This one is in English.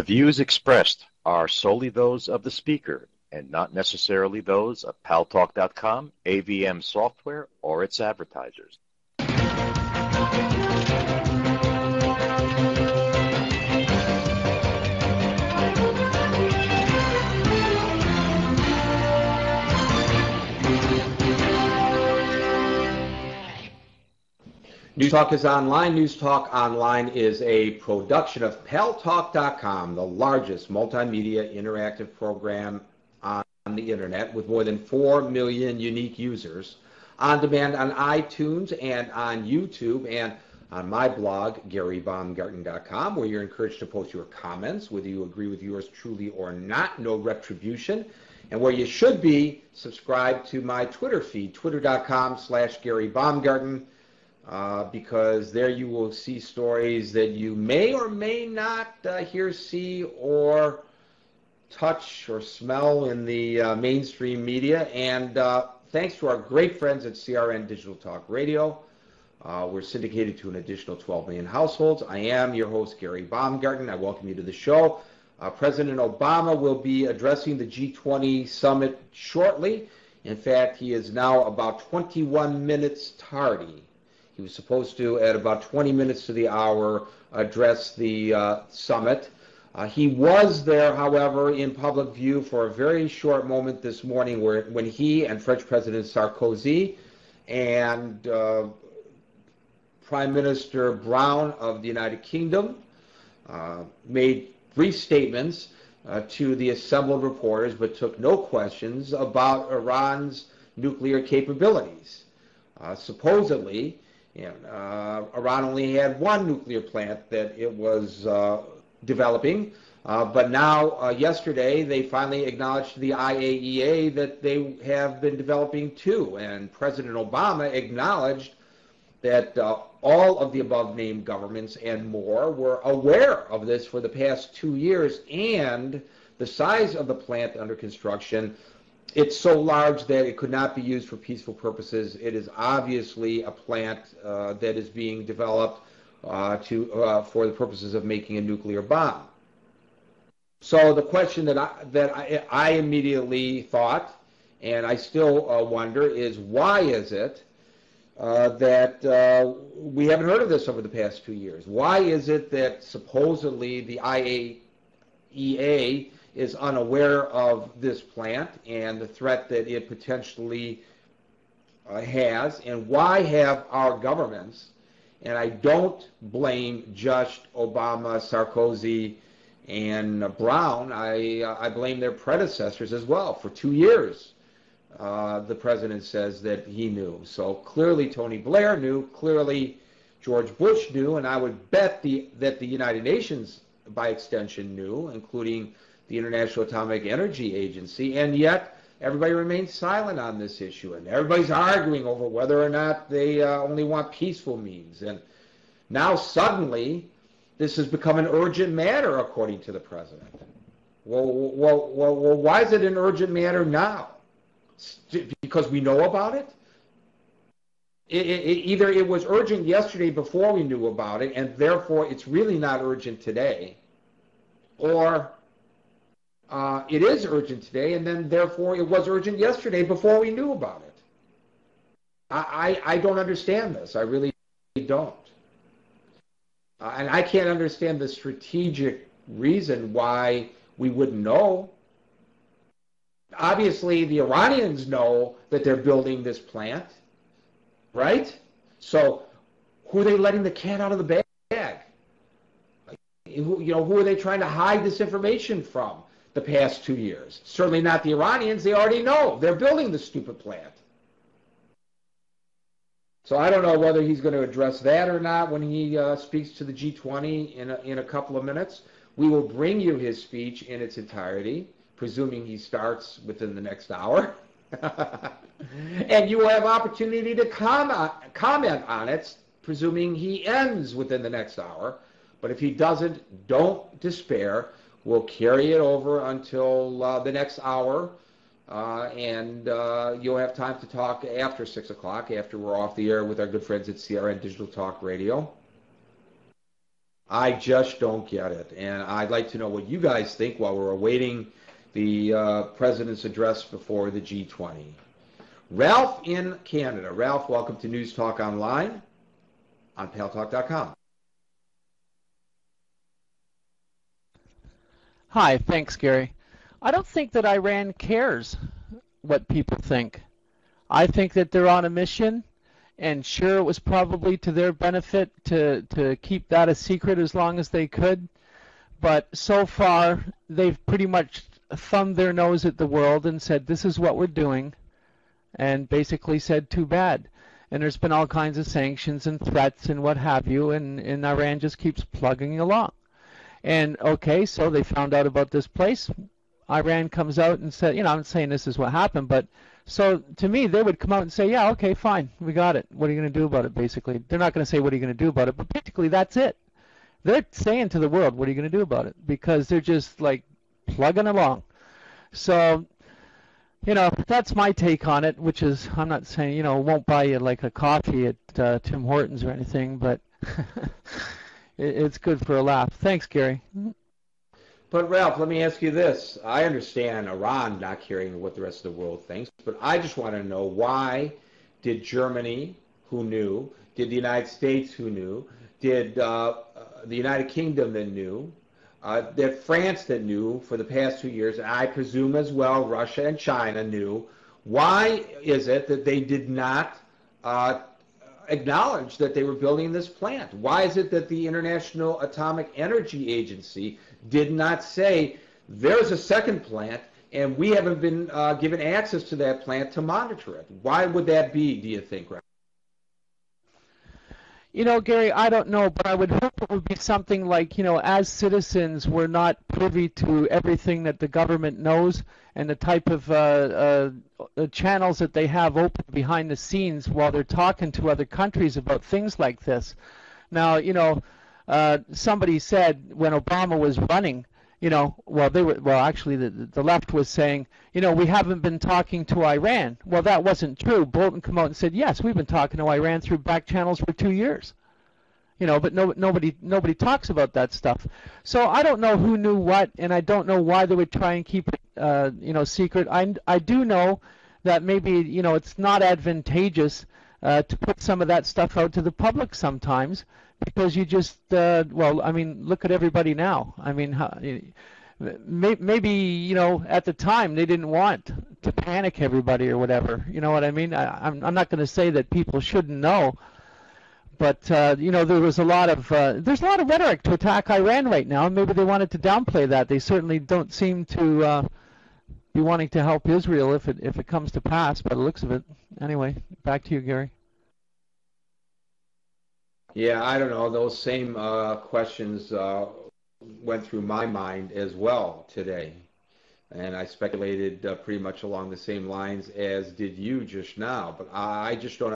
The views expressed are solely those of the speaker and not necessarily those of Paltalk.com, AVM Software, or its advertisers. News Talk is online. News Talk Online is a production of Paltalk.com, the largest multimedia interactive program on the internet with more than 4 million unique users, on demand on iTunes and on YouTube and on my blog, GaryBaumgarten.com, where you're encouraged to post your comments, whether you agree with yours truly or not, no retribution, and where you should be subscribed to my Twitter feed, twitter.com/GaryBaumgarten. Because there you will see stories that you may or may not hear, see, or touch or smell in the mainstream media. And thanks to our great friends at CRN Digital Talk Radio, we're syndicated to an additional 12 million households. I am your host, Gary Baumgarten. I welcome you to the show. President Obama will be addressing the G20 summit shortly. In fact, he is now about 21 minutes tardy. He was supposed to, at about 20 minutes to the hour, address the summit. He was there, however, in public view for a very short moment this morning when he and French President Sarkozy and Prime Minister Brown of the United Kingdom made brief statements to the assembled reporters, but took no questions about Iran's nuclear capabilities. Supposedly, Iran only had one nuclear plant that it was developing, but now yesterday they finally acknowledged to the IAEA that they have been developing two, and President Obama acknowledged that all of the above-named governments and more were aware of this for the past 2 years, and the size of the plant under construction, it's so large that it could not be used for peaceful purposes. It is obviously a plant that is being developed for the purposes of making a nuclear bomb. So the question that I immediately thought, and I still wonder, is why is it that we haven't heard of this over the past 2 years? Why is it that supposedly the IAEA is unaware of this plant and the threat that it potentially has, and why have our governments, and I don't blame just Obama, Sarkozy, and Brown, I blame their predecessors as well. For 2 years, the president says that he knew. So clearly Tony Blair knew, clearly George Bush knew, and I would bet that the United Nations, by extension, knew, including the International Atomic Energy Agency, and yet everybody remains silent on this issue, and everybody's arguing over whether or not they only want peaceful means. And now suddenly this has become an urgent matter, according to the president. Well, why is it an urgent matter now? Because we know about it? Either it was urgent yesterday before we knew about it, and therefore it's really not urgent today, or it is urgent today, and then therefore it was urgent yesterday before we knew about it. I don't understand this. I really don't. And I can't understand the strategic reason why we wouldn't know. Obviously, the Iranians know that they're building this plant, right? So who are they letting the cat out of the bag? Who are they trying to hide this information from the past 2 years? Certainly not the Iranians. They already know. They're building the stupid plant. So I don't know whether he's going to address that or not when he speaks to the G20 in a couple of minutes. We will bring you his speech in its entirety, presuming he starts within the next hour. And you will have opportunity to comment on it, presuming he ends within the next hour. But if he doesn't, don't despair. We'll carry it over until the next hour, and you'll have time to talk after 6 o'clock, after we're off the air with our good friends at CRN Digital Talk Radio. I just don't get it. And I'd like to know what you guys think while we're awaiting the president's address before the G20. Ralph in Canada. Ralph, welcome to News Talk Online on Paltalk.com. Hi, thanks, Gary. I don't think that Iran cares what people think. I think that they're on a mission, and sure, it was probably to their benefit to keep that a secret as long as they could. But so far, they've pretty much thumbed their nose at the world and said, this is what we're doing, and basically said, too bad. And there's been all kinds of sanctions and threats and what have you, and Iran just keeps plugging along. And okay, so they found out about this place. Iran comes out and said, I'm not saying this is what happened, but so to me, they would come out and say, yeah, okay, fine, we got it. What are you going to do about it, basically? They're not going to say, what are you going to do about it? But basically, that's it. They're saying to the world, what are you going to do about it? Because they're just like plugging along. So, that's my take on it, which is, I'm not saying, won't buy you like a coffee at Tim Hortons or anything, but it's good for a laugh. Thanks, Gary. But Ralph, let me ask you this. I understand Iran not caring what the rest of the world thinks, but I just want to know, why did Germany, who knew, did the United States, who knew, did the United Kingdom that knew, that France that knew for the past 2 years, and I presume as well Russia and China knew, why is it that they did not acknowledge that they were building this plant? Why is it that the International Atomic Energy Agency did not say, there's a second plant and we haven't been given access to that plant to monitor it? Why would that be, do you think, Ralph? Gary, I don't know, but I would hope it would be something like, as citizens, we're not privy to everything that the government knows and the type of channels that they have open behind the scenes while they're talking to other countries about things like this. Now, somebody said when Obama was running, actually the left was saying, we haven't been talking to Iran. Well, that wasn't true. Bolton came out and said, yes, we've been talking to Iran through back channels for 2 years. But nobody talks about that stuff. So I don't know who knew what, and I don't know why they would try and keep it, secret. I do know that maybe, it's not advantageous to put some of that stuff out to the public sometimes, because you just, look at everybody now. Maybe, at the time they didn't want to panic everybody or whatever. You know what I mean? I'm not going to say that people shouldn't know, but, there was there's a lot of rhetoric to attack Iran right now, and maybe they wanted to downplay that. They certainly don't seem to be wanting to help Israel if it comes to pass, by the looks of it. Anyway, back to you, Gary. Yeah, I don't know. Those same questions went through my mind as well today. And I speculated pretty much along the same lines as did you just now. But I just don't